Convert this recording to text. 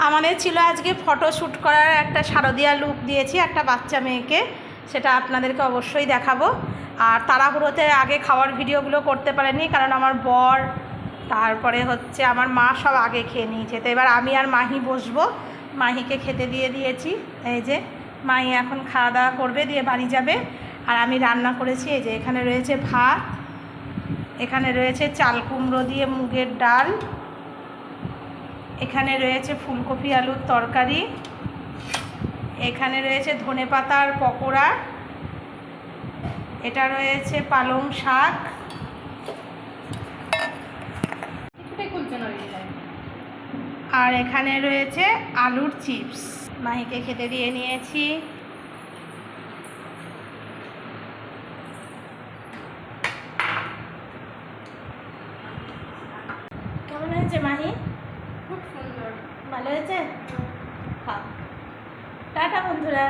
আমাদের ছিল আজকে ফটোশ্যুট করার একটা শারদীয়া লুক দিয়েছি একটা বাচ্চা মেয়েকে, সেটা আপনাদেরকে অবশ্যই দেখাবো। আর তাড়াহুড়োতে আগে খাওয়ার ভিডিওগুলো করতে পারেনি, কারণ আমার বর তারপরে হচ্ছে আমার মা সব আগে খেয়ে নিয়েছে। তো এবার আমি আর মাহি বসবো, মাহিকে খেতে দিয়ে দিয়েছি। এই যে মাহি এখন খাওয়া দাওয়া করবে, দিয়ে বাড়ি যাবে। আর আমি রান্না করেছি, এই যে এখানে রয়েছে ভাত, এখানে রয়েছে চাল কুমড়ো দিয়ে মুগের ডাল, এখানে রয়েছে ফুলকপি আলুর তরকারি, এখানে রয়েছে ধনেপাতার পকোড়া, এটা রয়েছে পালং শাক, আর এখানে রয়েছে আলুর চিপস। মাহিকে খেতে দিয়ে নিয়েছি। কেমন হয়েছে মাহি? খুব সুন্দর, ভালো হয়েছে? টাটা বন্ধুরা।